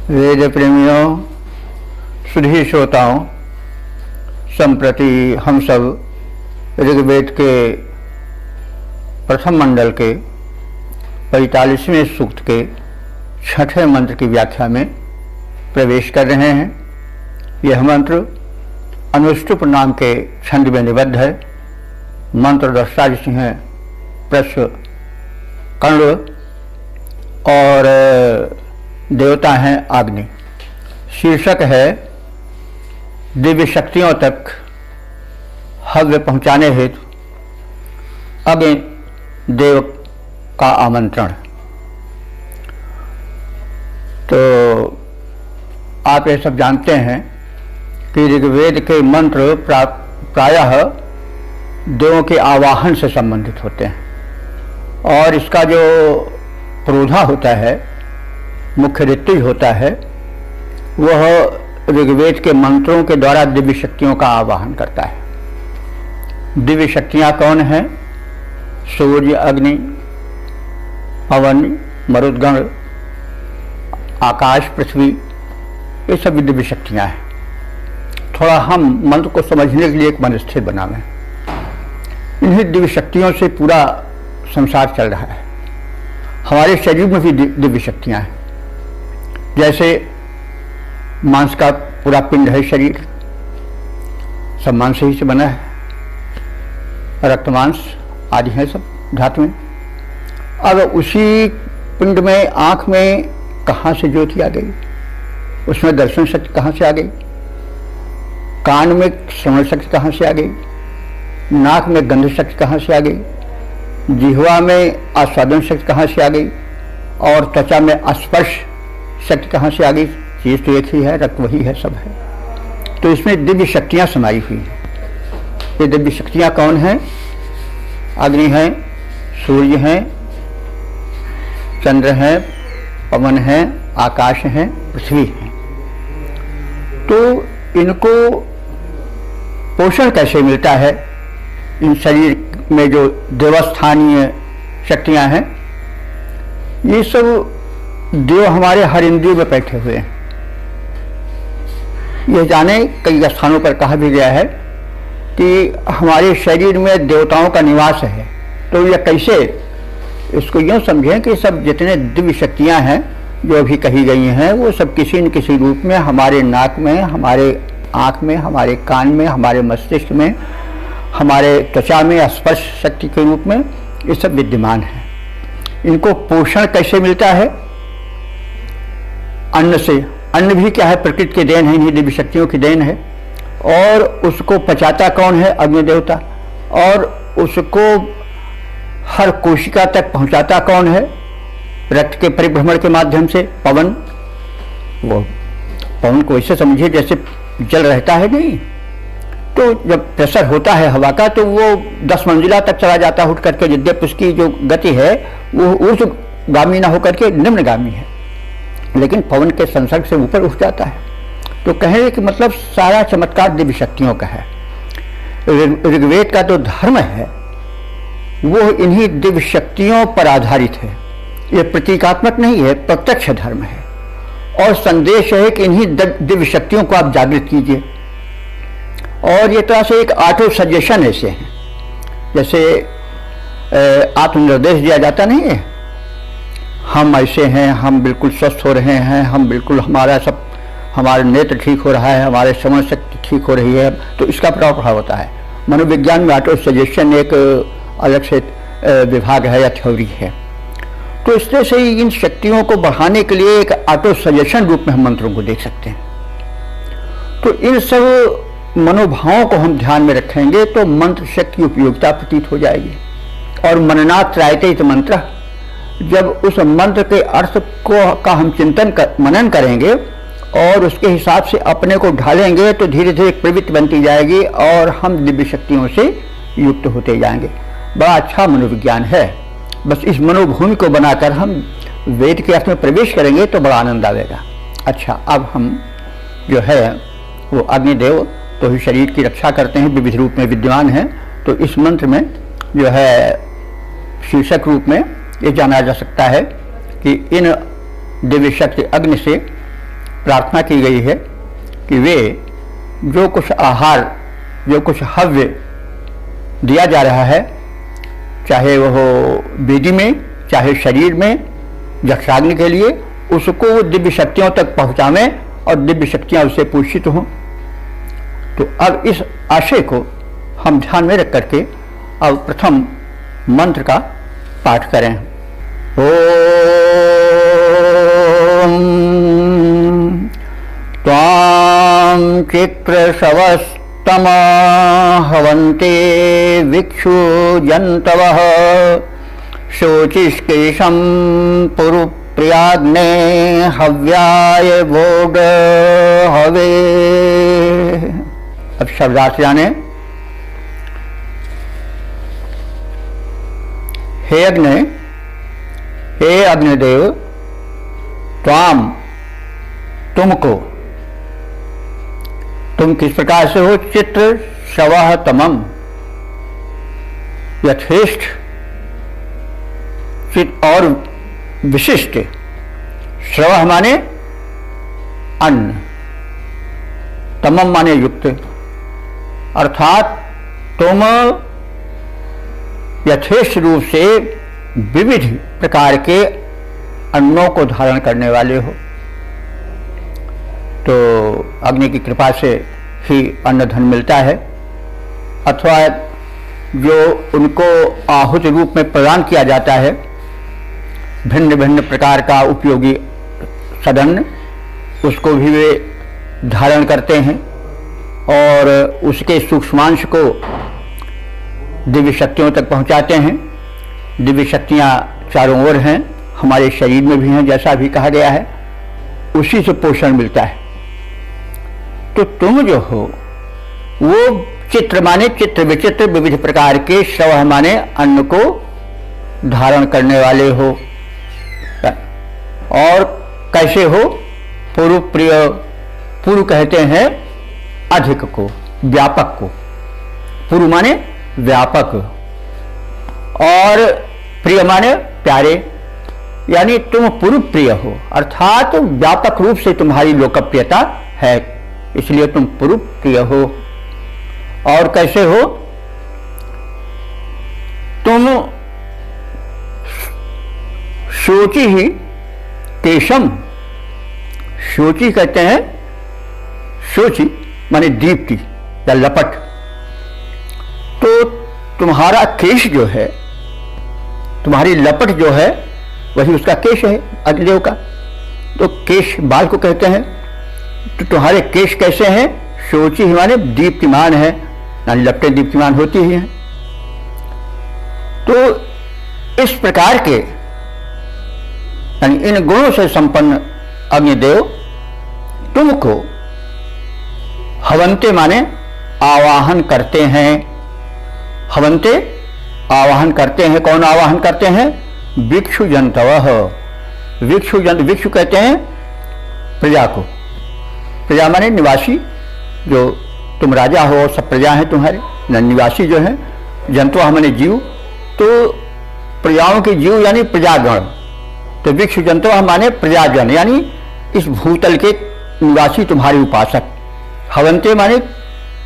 वेद प्रेमियों, सुधी श्रोताओं, संप्रति हम सब ऋग्वेद के प्रथम मंडल के 45वें सूक्त के 6ठे मंत्र की व्याख्या में प्रवेश कर रहे हैं। यह मंत्र अनुष्टुप नाम के छंद में निबद्ध है। मंत्र दृष्टा ऋषि हैं प्रश्व कण्व और देवता हैं अग्नि। शीर्षक है दिव्य शक्तियों तक हव्य पहुंचाने हेतु अग्नि देव का आमंत्रण। तो आप ये सब जानते हैं कि ऋग्वेद के मंत्र प्रायः देवों के आवाहन से संबंधित होते हैं और इसका जो प्रोधा होता है, मुख्य ऋतुज होता है, वह ऋग्वेद के मंत्रों के द्वारा दिव्य शक्तियों का आवाहन करता है। दिव्य शक्तियाँ कौन हैं? सूर्य, अग्नि, पवन, मरुदगण, आकाश, पृथ्वी, ये सब दिव्य शक्तियाँ हैं। थोड़ा हम मंत्र को समझने के लिए एक मनस्थिर बनावें। इन्हीं दिव्य शक्तियों से पूरा संसार चल रहा है। हमारे शरीर में भी दिव्य शक्तियाँ हैं। जैसे मांस का पूरा पिंड है शरीर, सब मांस ही से बना है, रक्त मांस आदि है सब धातुएं। अब उसी पिंड में आँख में कहाँ से ज्योति आ गई, उसमें दर्शन शक्ति कहाँ से आ गई, कान में श्रवण शक्ति कहाँ से आ गई, नाक में गंध शक्ति कहाँ से आ गई, जिह्वा में आस्वादन शक्ति कहाँ से आ गई और त्वचा में स्पर्श शक्ति कहाँ से आ गई। चीज तो एक ही है, रक्त वही है, सब है। तो इसमें दिव्य शक्तियाँ समाई हुई हैं। ये दिव्य शक्तियाँ कौन हैं? अग्नि हैं, सूर्य हैं, चंद्र हैं, पवन हैं, आकाश हैं, पृथ्वी हैं। तो इनको पोषण कैसे मिलता है? इन शरीर में जो देवस्थानीय शक्तियाँ हैं, ये सब देव हमारे हर इंद्रिय में बैठे हुए हैं। यह जाने कई स्थानों पर कहा भी गया है कि हमारे शरीर में देवताओं का निवास है। तो यह कैसे? इसको यूँ समझें कि सब जितने दिव्य शक्तियाँ हैं जो अभी कही गई हैं, वो सब किसी न किसी रूप में हमारे नाक में, हमारे आँख में, हमारे कान में, हमारे मस्तिष्क में, हमारे त्वचा में स्पर्श शक्ति के रूप में ये सब विद्यमान है। इनको पोषण कैसे मिलता है? अन्न से। अन्न भी क्या है? प्रकृति की देन है, इन्हीं दिव्य शक्तियों की देन है। और उसको पचाता कौन है? अग्नि देवता। और उसको हर कोशिका तक पहुंचाता कौन है? रक्त के परिभ्रमण के माध्यम से पवन। वो पवन को ऐसे समझिए जैसे जल रहता है नहीं, तो जब प्रेशर होता है हवा का तो वो 10 मंजिला तक चला जाता है उठ करके, यद्यपि उसकी जो गति है वो ऊर्ध्वगामी ना होकर के निम्नगामी है, लेकिन पवन के संसर्ग से ऊपर उठ जाता है। तो कहने कि मतलब सारा चमत्कार दिव्य शक्तियों का है। ऋग्वेद का जो धर्म है वो इन्हीं दिव्य शक्तियों पर आधारित है। ये प्रतीकात्मक नहीं है, प्रत्यक्ष धर्म है। और संदेश है कि इन्हीं दिव्य शक्तियों को आप जागृत कीजिए। और ये तरह से एक ऑटो सजेशन ऐसे हैं, जैसे आत्मनिर्देश दिया जाता नहीं है, हम ऐसे हैं, हम बिल्कुल स्वस्थ हो रहे हैं, हम बिल्कुल हमारा नेत्र ठीक हो रहा है, हमारे श्रवण शक्ति ठीक हो रही है। तो इसका प्रभाव होता है। मनोविज्ञान में ऑटो सजेशन एक अलग से विभाग है या थ्योरी है। तो इस तरह से इन शक्तियों को बढ़ाने के लिए एक ऑटो सजेशन रूप में हम मंत्रों को देख सकते हैं। तो इन सब मनोभावों को हम ध्यान में रखेंगे तो मंत्र शक्ति की उपयोगिता प्रतीत हो जाएगी। और मननात् त्रायते इति मंत्र, जब उस मंत्र के अर्थ का हम मनन करेंगे और उसके हिसाब से अपने को ढालेंगे तो धीरे धीरे प्रवृत्ति बनती जाएगी और हम दिव्य शक्तियों से युक्त होते जाएंगे। बड़ा अच्छा मनोविज्ञान है। बस इस मनोभूमि को बनाकर हम वेद के अर्थ में प्रवेश करेंगे तो बड़ा आनंद आएगा। अच्छा, अब हम जो है वो अग्निदेव तो ही शरीर की रक्षा करते हैं, विविध रूप में विद्यमान हैं। तो इस मंत्र में जो है शीर्षक रूप में ये जाना जा सकता है कि इन दिव्य शक्ति अग्नि से प्रार्थना की गई है कि वे जो कुछ आहार, जो कुछ हव्य दिया जा रहा है, चाहे वह वेदी में, चाहे शरीर में, यक्षाग्नि के लिए, उसको वो दिव्य शक्तियों तक पहुँचावें और दिव्य शक्तियाँ उससे पोषित हों। तो अब इस आशय को हम ध्यान में रख करके अब प्रथम मंत्र का पाठ करें। ओम त्वां चिक्रशवस्तमा हवन्ते विक्षुजन्तवः शोचिष्केशं पुरुप्रियाग्ने हव्याय वोड हवे। अब शब्दार्थ जाने। हे अग्नि, हे अग्निदेव, त्वाम, तुमको, तुम किस प्रकार से हो? चित्र शवः तमम, यथेष्ट और विशिष्ट। श्रवः माने अन्न, तमम माने युक्त, अर्थात तुम यथेष्ट रूप से विविध प्रकार के अन्नों को धारण करने वाले हो। तो अग्नि की कृपा से ही अन्न धन मिलता है, अथवा जो उनको आहुत रूप में प्रदान किया जाता है, भिन्न भिन्न प्रकार का उपयोगी सदन्न, उसको भी वे धारण करते हैं और उसके सूक्ष्मांश को दिव्य शक्तियों तक पहुंचाते हैं। दिव्य शक्तियां चारों ओर हैं, हमारे शरीर में भी हैं, जैसा भी कहा गया है, उसी से पोषण मिलता है। तो तुम जो हो वो चित्र माने चित्र विचित्र विविध प्रकार के, श्रवः माने अन्न को धारण करने वाले हो। और कैसे हो? पूर्व प्रिय, पूर्व कहते हैं अधिक को, व्यापक को। पूर्व माने व्यापक और प्रिय माने प्यारे, यानी तुम पूर्व प्रिय हो, अर्थात व्यापक रूप से तुम्हारी लोकप्रियता है, इसलिए तुम पूर्व प्रिय हो। और कैसे हो? तुम शोचि ही केशम, शोचि कहते हैं, शोचि माने दीप्ति या लपट। तो तुम्हारा केश जो है, तुम्हारी लपट जो है, वही उसका केश है अग्निदेव का। तो केश बाल को कहते हैं। तो तुम्हारे केश कैसे हैं? शोचि माने दीप्तिमान है, यानी लपटें दीप्तिमान होती ही हैं। तो इस प्रकार के, यानी इन गुणों से संपन्न अग्निदेव तुमको हवन्ते माने आवाहन करते हैं। हवन्ते आवाहन करते हैं। कौन आवाहन करते हैं? विक्षु जंतवः। विक्षु कहते हैं प्रजा को। प्रजा माने निवासी, जो तुम राजा हो, सब प्रजा हैं तुम्हारे, निवासी जो हैं। जंतवः माने जीव, तो प्रजाओं के जीव यानी प्रजागण। तो विक्षु जंतवः माने प्रजाजन, यानी इस भूतल के निवासी तुम्हारे उपासक। हवन्ते माने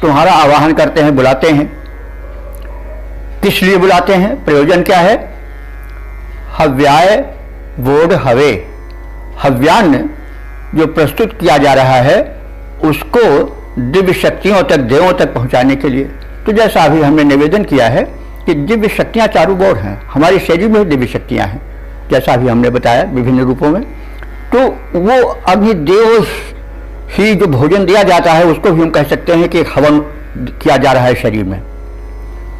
तुम्हारा आवाहन करते हैं, बुलाते हैं। किस लिए बुलाते हैं? प्रयोजन क्या है? हव्याय वोड हवे। हव्यान्न जो प्रस्तुत किया जा रहा है उसको दिव्य शक्तियों तक, देवों तक पहुंचाने के लिए। तो जैसा अभी हमने निवेदन किया है कि दिव्य शक्तियां चारों ओर हैं, हमारे शरीर में दिव्य शक्तियां हैं, जैसा अभी हमने बताया विभिन्न रूपों में। तो वो अग्निदेव ही जो भोजन दिया जाता है उसको भी हम कह सकते हैं कि एक हवन किया जा रहा है शरीर में।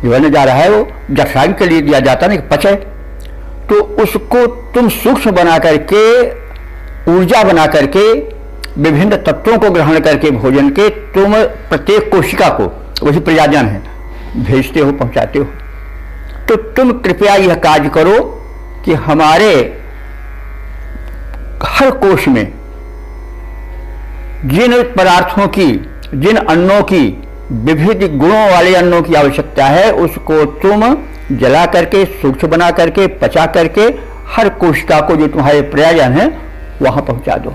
जो अन्न जा रहा है वो यक्षाग्नि के लिए दिया जाता है ना, पचे। तो उसको तुम सूक्ष्म बना करके, ऊर्जा बना करके, विभिन्न तत्वों को ग्रहण करके भोजन के तुम प्रत्येक कोशिका को, वही प्रजाजन है, भेजते हो, पहुंचाते हो। तो तुम कृपया यह कार्य करो कि हमारे हर कोश में जिन पदार्थों की, जिन अन्नों की, विविध गुणों वाले अन्नों की आवश्यकता है, उसको तुम जला करके, सूक्ष्म बना करके, पचा करके हर कोशिका को, जो तुम्हारे प्रयोजन है, वहां पहुंचा दो।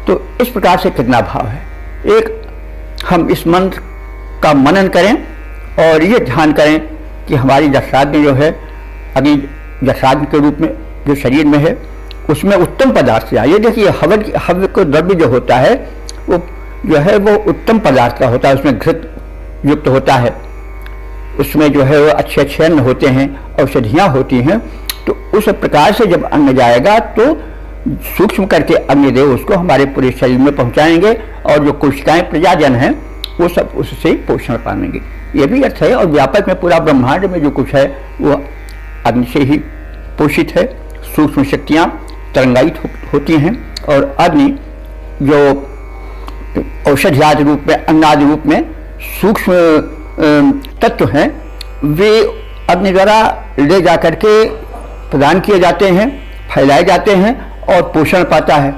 तो इस प्रकार से कितना भाव है। एक हम इस मंत्र का मनन करें और ये ध्यान करें कि हमारी जठराग्नि जो है, अभी जठराग्नि के रूप में जो शरीर में है, उसमें उत्तम पदार्थ आए। ये देखिए हव्य को द्रव्य जो होता है वो जो है वो उत्तम पदार्थ का होता है, उसमें घृत युक्त होता है, उसमें जो है वो अच्छे अच्छे अन्न होते हैं, औषधियाँ होती हैं। तो उस प्रकार से जब अन्न जाएगा तो सूक्ष्म करके अग्निदेव उसको हमारे पूरे शरीर में पहुंचाएंगे और जो कोशिकाएं प्रजाजन हैं वो सब उससे पोषण पाएंगे। ये भी अर्थ है। और व्यापक में पूरा ब्रह्मांड में जो कुछ है वो अग्नि से ही पोषित है। सूक्ष्म शक्तियाँ तरंगायित होती हैं और अग्नि जो औषधियादि रूप में, अन्नादि रूप में सूक्ष्म तत्व हैं, वे अग्नि द्वारा ले जा करके प्रदान किए जाते हैं, फैलाए जाते हैं और पोषण पाता है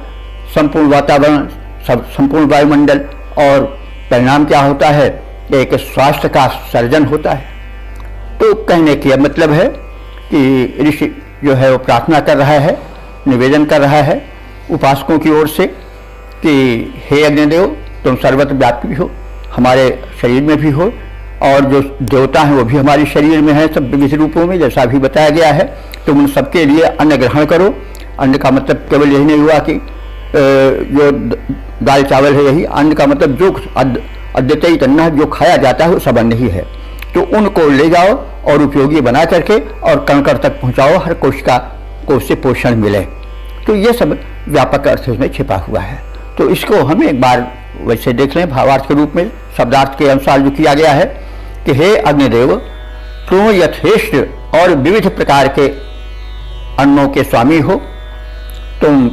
संपूर्ण वातावरण, संपूर्ण वायुमंडल। और परिणाम क्या होता है, एक स्वास्थ्य का सर्जन होता है। तो कहने का मतलब है कि ऋषि जो है वो प्रार्थना कर रहा है, निवेदन कर रहा है उपासकों की ओर से कि हे अग्निदेव, तुम सर्वत्र व्यापी भी हो, हमारे शरीर में भी हो, और जो देवता हैं वो भी हमारे शरीर में है, सब विविध रूपों में, जैसा भी बताया गया है। तुम उन सबके लिए अन्न ग्रहण करो। अन्न का मतलब केवल यही नहीं हुआ कि जो दाल चावल है यही, अन्न का मतलब जो अद्वितीय अन्न जो खाया जाता है वो सब अन्न ही है। तो उनको ले जाओ और उपयोगी बना करके और कण-कण तक पहुँचाओ, हर कोशिका को उससे पोषण मिले। तो ये सब व्यापक अर्थ इसमें छिपा हुआ है। तो इसको हम एक बार वैसे देख लें, भावार्थ के रूप में, शब्दार्थ के अनुसार जो किया गया है कि हे अग्निदेव, तुम यथेष्ट और विविध प्रकार के अन्नों के स्वामी हो, तुम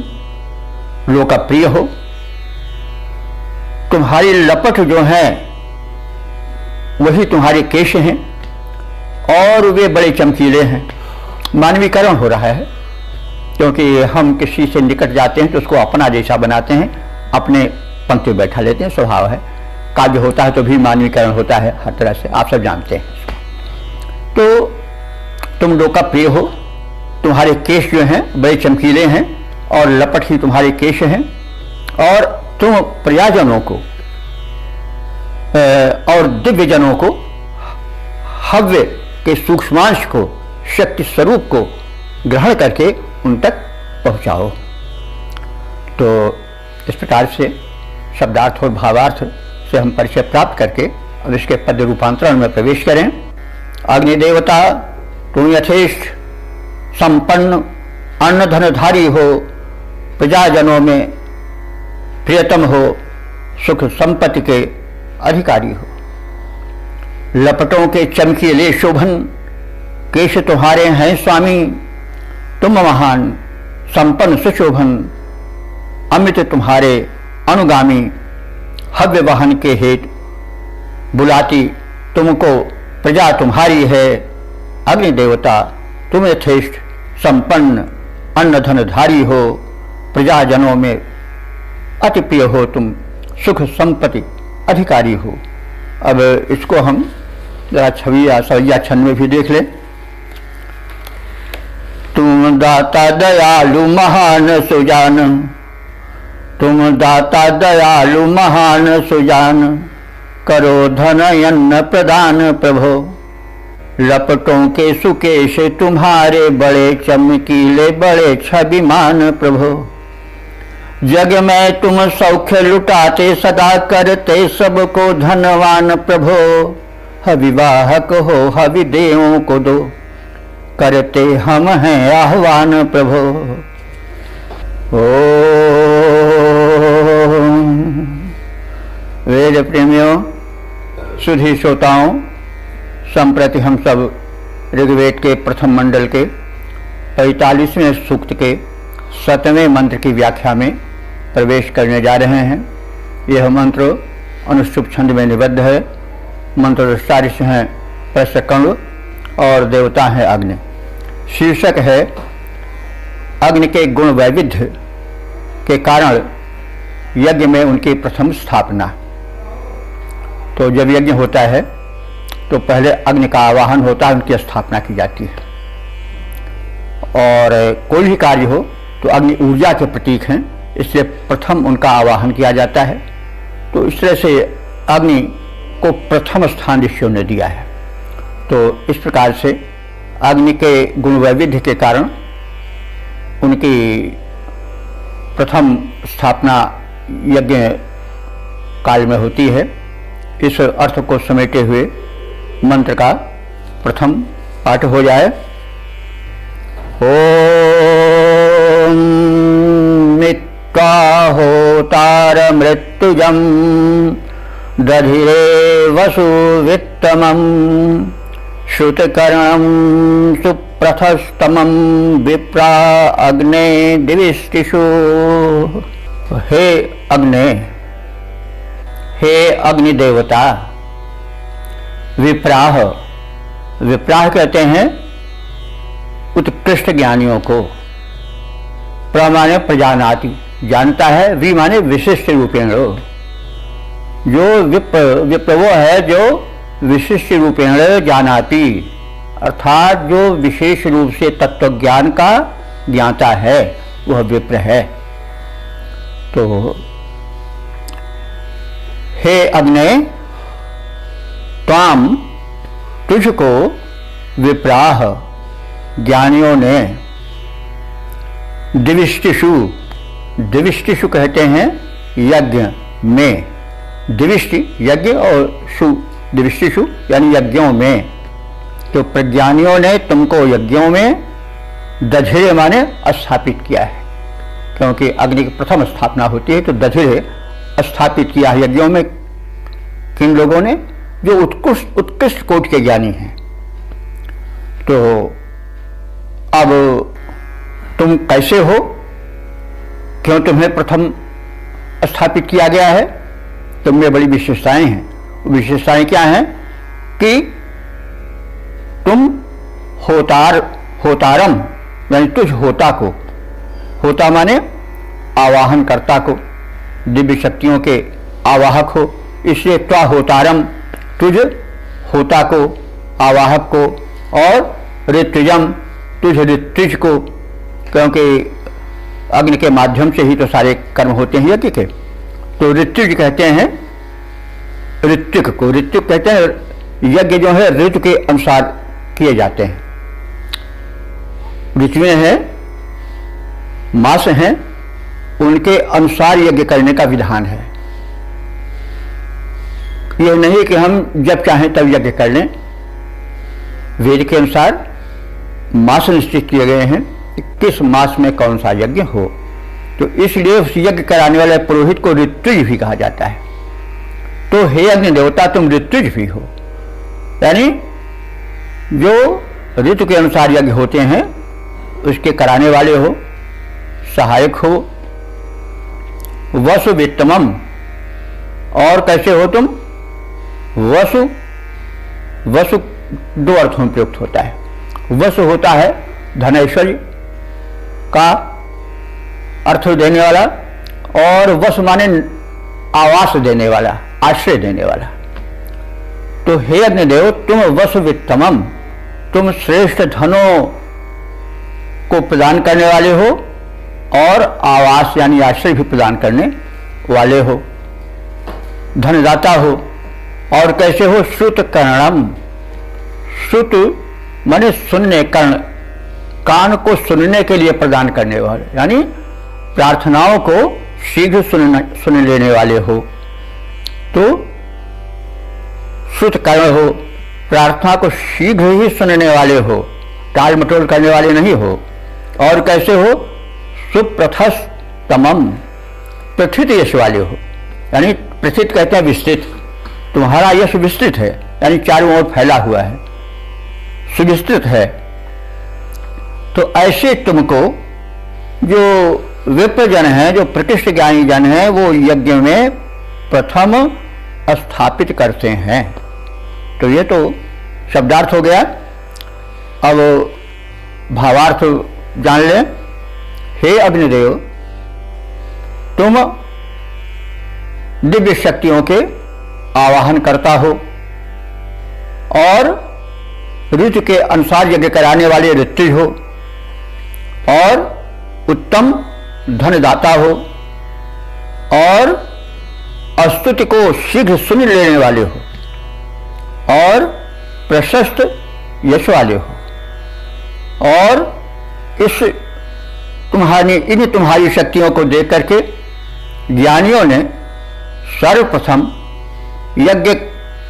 लोकप्रिय हो, तुम्हारी लपट जो है वही तुम्हारे केश हैं और वे बड़े चमकीले हैं। मानवीकरण हो रहा है, क्योंकि हम किसी से निकट जाते हैं तो उसको अपना जैसा बनाते हैं, अपने पंक्ति में बैठा लेते हैं, स्वभाव है। काव्य होता है तो भी मानवीकरण होता है हर तरह से, आप सब जानते हैं। तो तुम लोकप्रिय हो, तुम्हारे केश जो हैं बड़े चमकीले हैं और लपट ही तुम्हारे केश हैं, और तुम प्रजाजनों को और दिव्यजनों को हव्य के सूक्ष्मांश को, शक्ति स्वरूप को ग्रहण करके उन तक पहुँचाओ। तो इस प्रकार से शब्दार्थ और भावार्थ से हम परिचय प्राप्त करके अब इसके पद रूपांतरण में प्रवेश करें। अग्नि देवता, तुम यथेष्ट संपन्न अन्न धनधारी हो, प्रजाजनों में प्रियतम हो, सुख संपत्ति के अधिकारी हो। लपटों के चमकीले शोभन केश तुम्हारे हैं स्वामी, तुम महान संपन्न सुशोभन, अमित तुम्हारे अनुगामी, हव्य वाहन के हेतु बुलाती तुमको प्रजा तुम्हारी है। अग्नि देवता, तुम यथेष्ट संपन्न अन्न धनधारी हो, प्रजाजनों में अति प्रिय हो, तुम सुख संपत्ति अधिकारी हो। अब इसको हम जरा छवि या सवैया छंद में भी देख लें। तुम दाता दयालु महान सुजान, तुम दाता दयालु महान सुजान, करो धन अन्न प्रदान प्रभो। लपटों के सुकेश तुम्हारे बड़े चमकीले, बड़े छविमान प्रभो। जग में तुम सौख्य लुटाते, सदा करते सबको धनवान प्रभो। हविवाहक हो, हविदेवों को दो, करते हम हैं आह्वान प्रभो। ओ वेद प्रेमियों, सुधी श्रोताओं, संप्रति हम सब ऋग्वेद के प्रथम मंडल के 45वें सूक्त के 7वें मंत्र की व्याख्या में प्रवेश करने जा रहे हैं। यह मंत्र अनुष्टुप छंद में निबद्ध है। मंत्र ऋषि हैं प्रशकंड और देवता है अग्नि। शीर्षक है अग्नि के गुण वैविध्य के कारण यज्ञ में उनकी प्रथम स्थापना। तो जब यज्ञ होता है तो पहले अग्नि का आवाहन होता है, उनकी स्थापना की जाती है। और कोई भी कार्य हो तो अग्नि ऊर्जा के प्रतीक हैं, इसलिए प्रथम उनका आवाहन किया जाता है। तो इस तरह से अग्नि को प्रथम स्थान ऋषियों ने दिया है। तो इस प्रकार से अग्नि के गुण वैविध्य के कारण उनकी प्रथम स्थापना यज्ञ काल में होती है। इस अर्थ को समेटे हुए मंत्र का प्रथम पाठ हो जाए। ओम मित्वा होतार मृत्युजम दधिरे वसुवित्तमं श्रुतकर्णं सुप्रथस्तमं विप्रा अग्ने दिविष्टिषु। हे अग्ने, हे अग्नि देवता, विप्राह, विप्राह कहते हैं उत्कृष्ट ज्ञानियों को। प्र माने प्रजानाति, जानता है। वि माने विशिष्ट रूपेण, जो विप्र वो है जो विशिष्ट रूपेण जानाति, अर्थात जो विशेष रूप से तत्व ज्ञान का ज्ञाता है, वह विप्र है। तो हे अग्ने, त्वाम, तुझको विप्राह, ज्ञानियों ने, दिविष्टिषु, दिविष्टिषु कहते हैं यज्ञ में, दिविष्टि यज्ञ और शु दिविष्टिषु यानी यज्ञों में। तो प्रज्ञानियों ने तुमको यज्ञों में दधिरे माने स्थापित किया है, क्योंकि अग्नि की प्रथम स्थापना होती है। तो दधिरे स्थापित किया है यज्ञों में किन लोगों ने, जो उत्कृष्ट कोटि के ज्ञानी हैं। तो अब तुम कैसे हो, क्यों तुम्हें प्रथम स्थापित किया गया है? तुम में बड़ी विशेषताएं हैं। विशेषताएं क्या हैं कि तुम होतारम यानी तुझ होता को, होता माने आवाहनकर्ता को, दिव्य शक्तियों के आवाहक हो, इसलिए त्वा होतारम, तुझ होता को, आवाहक को, और ऋत्विजम, तुझ ऋत्विज को, क्योंकि अग्नि के माध्यम से ही तो सारे कर्म होते हैं यज्ञ के। तो ऋत्विज कहते हैं ऋत्विक को, ऋत्विक कहते हैं यज्ञ जो है ऋतु के अनुसार किए जाते हैं। ऋतुएं हैं, मास हैं, उनके अनुसार यज्ञ करने का विधान है। यह नहीं कि हम जब चाहें तब यज्ञ कर लें। वेद के अनुसार मास निश्चित किए गए हैं कि किस मास में कौन सा यज्ञ हो। तो इसलिए उस यज्ञ कराने वाले पुरोहित को ऋत्विज भी कहा जाता है। तो हे अग्नि देवता, तुम ऋत्विज भी हो, यानी जो ऋतु के अनुसार यज्ञ होते हैं उसके कराने वाले हो, सहायक हो। वसु वित्तमम, और कैसे हो तुम? वसु, वसु दो अर्थों में प्रयुक्त होता है। वसु होता है धनैश्वर्य का अर्थ देने वाला, और वसु माने आवास देने वाला, आश्रय देने वाला। तो हे अग्निदेव, तुम वसु वित्तमम, तुम श्रेष्ठ धनों को प्रदान करने वाले हो और आवास यानी आश्रय भी प्रदान करने वाले हो, धनदाता हो। और कैसे हो? श्रुत कर्णम, श्रुत माने सुनने, कर्ण कान को सुनने के लिए प्रदान करने वाले, यानी प्रार्थनाओं को शीघ्र सुन लेने वाले हो। तो श्रुत कर्ण हो, प्रार्थना को शीघ्र ही सुनने वाले हो, टाल मटोल करने वाले नहीं हो। और कैसे हो? सुप्रथस्तमम, प्रथित यश वाले हो, यानी प्रथित कहते हैं विस्तृत, तुम्हारा यश विस्तृत है, यानी चारों ओर फैला हुआ है, सुविस्तृत है। तो ऐसे तुमको जो विप्रजन है, जो प्रतिष्ठ ज्ञानी जन है, वो यज्ञ में प्रथम स्थापित करते हैं। तो ये तो शब्दार्थ हो गया। अब भावार्थ जान लें। हे अग्निदेव, तुम दिव्य शक्तियों के आवाहन करता हो और ऋतु के अनुसार यज्ञ कराने वाले ऋत्विज हो और उत्तम धनदाता हो, और स्तुति को शीघ्र सुन लेने वाले हो और प्रशस्त यश वाले हो। और इस तुम्हारी शक्तियों को देख करके ज्ञानियों ने सर्वप्रथम यज्ञ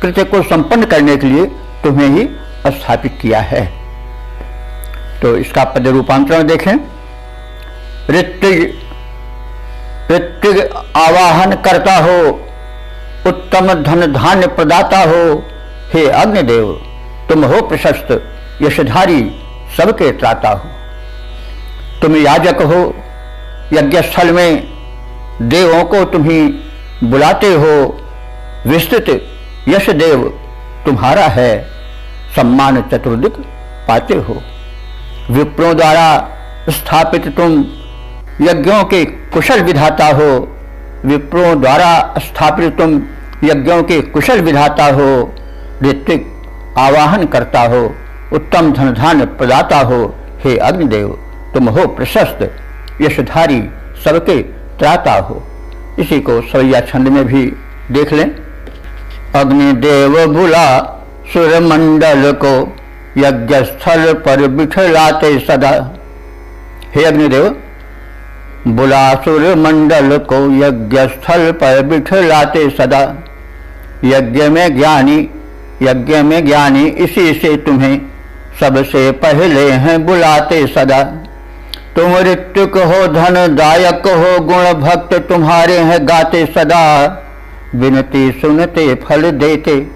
कृत्य को संपन्न करने के लिए तुम्हें ही स्थापित किया है। तो इसका पद रूपांतरण देखें। ऋत्विज आवाहन करता हो, उत्तम धन धान्य प्रदाता हो, हे अग्निदेव तुम हो प्रशस्त यशधारी सबके त्राता हो। तुम याजक हो, यज्ञस्थल में देवों को तुम ही बुलाते हो। विस्तृत यश देव तुम्हारा है, सम्मान चतुर्दिक पाते हो। विप्रों द्वारा स्थापित तुम यज्ञों के कुशल विधाता हो। विप्रों द्वारा स्थापित तुम यज्ञों के कुशल विधाता हो। ऋत्विक आवाहन करता हो, उत्तम धन धान्य प्रदाता हो, हे अग्निदेव तुम हो प्रशस्त यशधारी सबके त्राता हो। इसी को सवैया छंद में भी देख लें। अग्निदेव बुला सूर्यमंडल को, यज्ञ स्थल पर बिठलाते सदा। हे अग्निदेव बुला सूर्यमंडल को, यज्ञ स्थल पर बिठलाते सदा। यज्ञ में ज्ञानी इसी से तुम्हें सबसे पहले हैं बुलाते सदा। तुम ऋत्विक हो, धन दायक हो, गुण भक्त तुम्हारे हैं गाते सदा। विनती सुनते फल देते,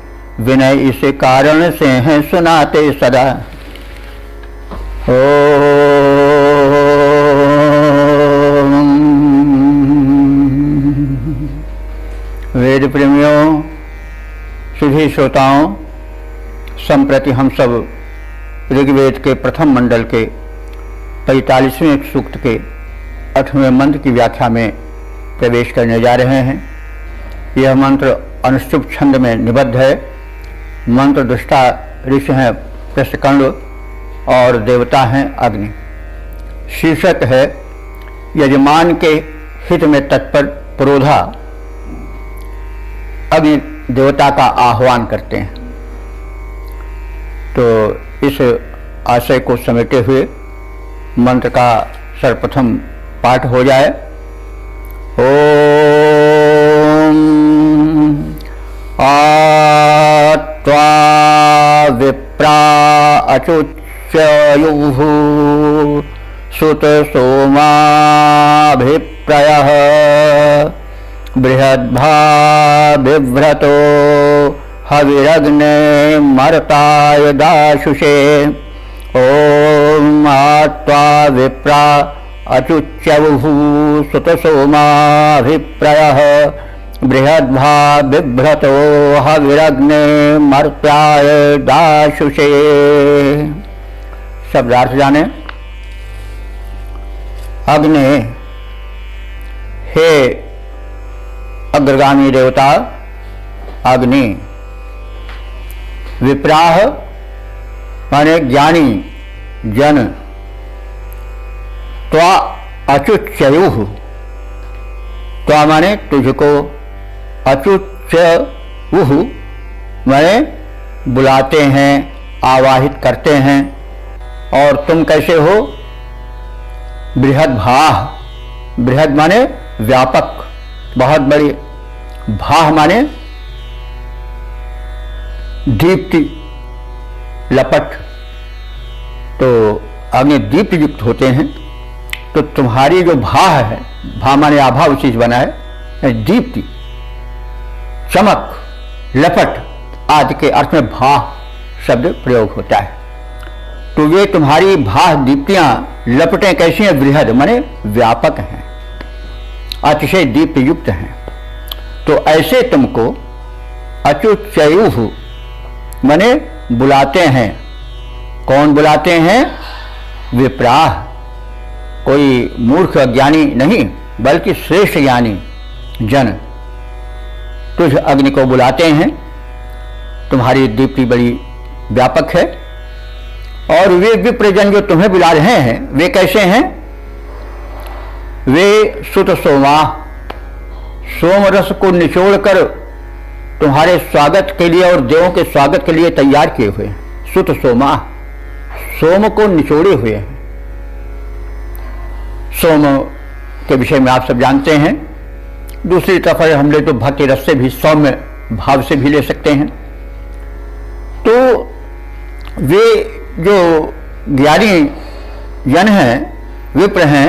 विनय इस कारण से हैं सुनाते सदा। ओ वेद प्रेमियों, सभी श्रोताओं, संप्रति हम सब ऋग्वेद के प्रथम मंडल के 45वें सूक्त के 8वें मंत्र की व्याख्या में प्रवेश करने जा रहे हैं। यह मंत्र अनुष्टुप छंद में निबद्ध है। मंत्र दृष्टा ऋषि हैं प्रशकंड और देवता हैं अग्नि। शीर्षक है यजमान के हित में तत्पर पुरोधा अग्नि देवता का आह्वान करते हैं। तो इस आशय को समेटे हुए मंत्र का सर्वप्रथम पाठ हो जाए। ओम आत्वा विप्रा अचुच्ययुः सुत सोमाभिप्रयः बृहद्भा बिभ्रतो हविरग्ने मर्ताय दाशुषे। ओम आत्वा विप्रा अचुच्यवुः सुतसोमाभिप्रयः बृहद्भा बिभ्रतो हविरग्ने मर्त्याय दाशुषे। शब्दार्थ जाने। अग्नि, हे अग्रगामी देवता अग्नि। विप्राह माने ज्ञानी जन। त्वा अचुच्ययुः, त्वा माने तुझको, अचुच्ययुः माने बुलाते हैं, आवाहित करते हैं। और तुम कैसे हो? बृहद्भाः, बृहद माने व्यापक, बहुत बड़ी। भाह माने दीप्ति, लपट। तो अग्नि दीप्त युक्त होते हैं। तो तुम्हारी जो भाह है, भा माने आभा उसी से बना है, दीप्ति, चमक, लपट आदि के अर्थ में भाह शब्द प्रयोग होता है। तो वे तुम्हारी भाह दीप्तियां लपटें कैसी हैं? बृहद माने व्यापक हैं, अतिशय दीप्त युक्त हैं। तो ऐसे तुमको अचुच्ययुः माने बुलाते हैं। कौन बुलाते हैं? विप्राह, कोई मूर्ख अज्ञानी नहीं बल्कि श्रेष्ठ ज्ञानी जन तुझ अग्नि को बुलाते हैं। तुम्हारी दीप्ति बड़ी व्यापक है। और वे विप्रजन जो तुम्हें बुला रहे हैं वे कैसे हैं? वे सुत सोमा, सोम रस को निचोड़कर तुम्हारे स्वागत के लिए और देवों के स्वागत के लिए तैयार किए हुए हैं। सुत सोमा, सोम को निचोड़े हुए हैं। सोम के विषय में आप सब जानते हैं। दूसरी तरफ हम ले तो भक्ति रस से भी, सौम्य भाव से भी ले सकते हैं। तो वे जो ज्ञानी जन हैं, विप्र हैं,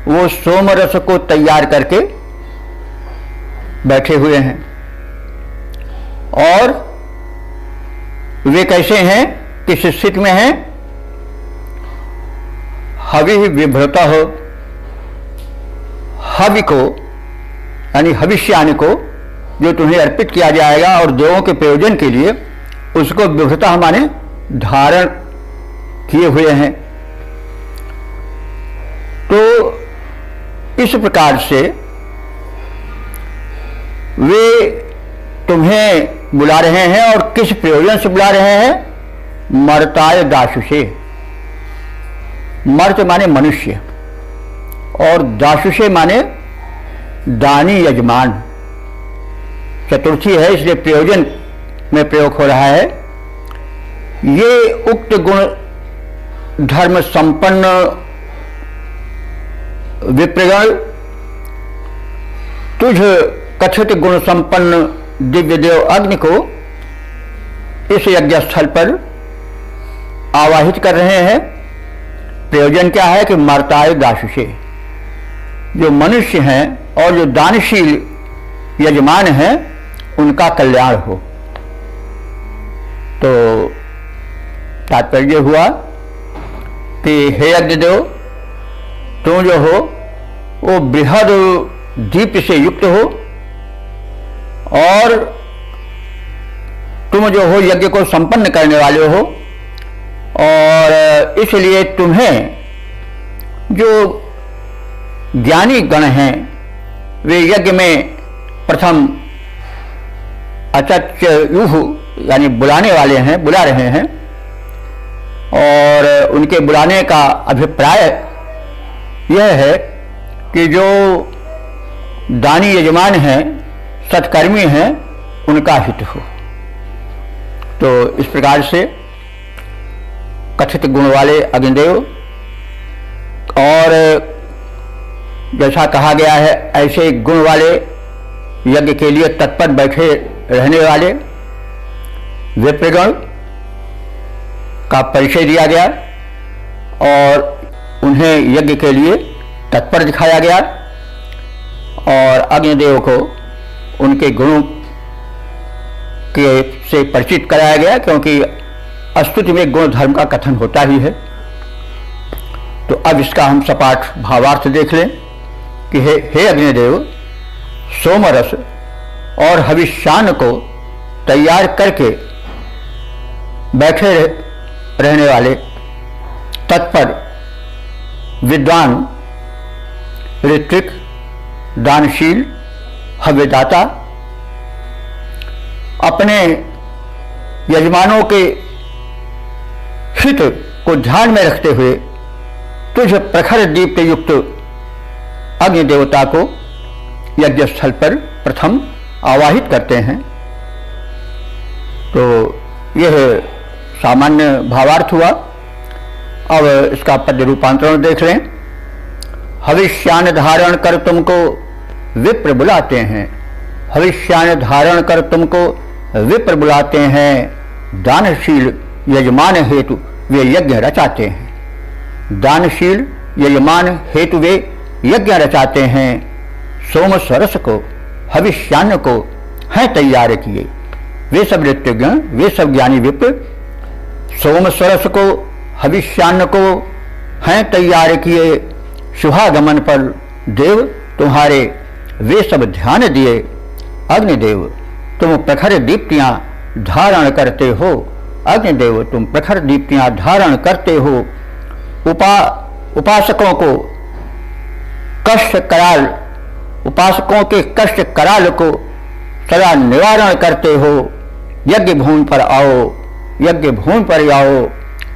वो सोम रस को तैयार करके बैठे हुए हैं। और वे कैसे हैं, किस स्थिति में हैं? हवि विभ्रता हो, हवि को यानी हविष्यान को जो तुम्हें अर्पित किया जाएगा और देवों के प्रयोजन के लिए, उसको विभ्रता माने धारण किए हुए हैं। तो इस प्रकार से वे तुम्हें बुला रहे हैं। और किस प्रयोजन से बुला रहे हैं? मर्ताय दासुषे। मर्त माने मनुष्य और दासुषे माने दानी यजमान। चतुर्थी है, इसलिए प्रयोजन में प्रयोग हो रहा है। ये उक्त गुण धर्म संपन्न विप्रगण तुझ कथित गुण संपन्न दिव्य देव अग्नि को इस यज्ञ स्थल पर आवाहित कर रहे हैं। प्रयोजन क्या है कि मर्ताय दासुषे, जो मनुष्य हैं और जो दानशील यजमान हैं, उनका कल्याण हो। तो तात्पर्य हुआ कि हे अग्निदेव, तुम जो हो वो बृहद दीप से युक्त हो और तुम जो हो यज्ञ को संपन्न करने वाले हो। और इसलिए तुम्हें जो ज्ञानी गण हैं, वे यज्ञ में प्रथम अचच्युः यानी बुलाने वाले हैं, बुला रहे हैं। और उनके बुलाने का अभिप्राय यह है कि जो दानी यजमान हैं, सत्कर्मी हैं, उनका हित हो। तो इस प्रकार से कथित गुण वाले अग्निदेव और जैसा कहा गया है ऐसे गुण वाले यज्ञ के लिए तत्पर बैठे रहने वाले विप्रगण का परिचय दिया गया और उन्हें यज्ञ के लिए तत्पर दिखाया गया और अग्निदेव को उनके गुणों के से परिचित कराया गया, क्योंकि स्तुति में गुण धर्म का कथन होता ही है। तो अब इसका हम सपाट भावार्थ देख लें कि हे अग्निदेव, सोमरस और हविष्यान को तैयार करके बैठे रहने वाले तत्पर विद्वान, ऋत्विक, दानशील, हव्यदाता अपने यजमानों के हित को ध्यान में रखते हुए तुझ प्रखर दीप्त युक्त अग्नि देवता को यज्ञ स्थल पर प्रथम आवाहित करते हैं। तो यह सामान्य भावार्थ हुआ। अब इसका पद्य रूपांतरण देख लें। हविष्यान धारण कर तुमको विप्र बुलाते हैं, हविष्यान धारण कर तुमको विप्र बुलाते हैं, दानशील यजमान हेतु वे यज्ञ रचाते हैं। दानशील यजमान हेतु वे यज्ञ रचाते हैं। सोम सरस को हविष्यान को हैं तैयार किए वे सब ऋत्विज्ञ, वे सब ज्ञानी विप्र। सोम सरस को हविष्यान को हैं तैयार किए, शुभागमन पर देव तुम्हारे वे सब ध्यान दिए। अग्निदेव तुम प्रखर दीप्तियां धारण करते हो, अग्निदेव तुम प्रखर दीप्तियां धारण करते हो। उपासकों को कष्ट कराल, उपासकों के कष्ट कराल को सदा निवारण करते हो। यज्ञ भूमि पर आओ, यज्ञ भूमि पर आओ,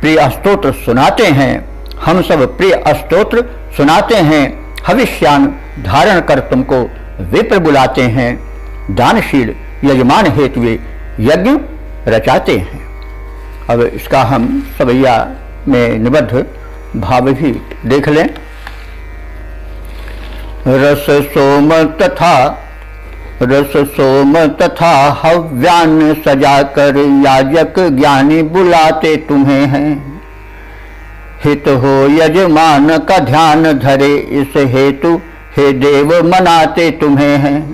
प्रिय स्तोत्र सुनाते हैं, हम सब प्रिय स्तोत्र सुनाते हैं। हविष्यान धारण कर तुमको विप्र बुलाते हैं, दानशील यजमान हेतु वे यज्ञ रचाते हैं। अब इसका हम सवैया में निबद्ध भाव भी देख लें। रस सोम तथा हव्यान सजाकर याजक ज्ञानी बुलाते तुम्हें हैं। हित हो यजमान का ध्यान धरे इस हेतु हे देव मनाते तुम्हें हैं।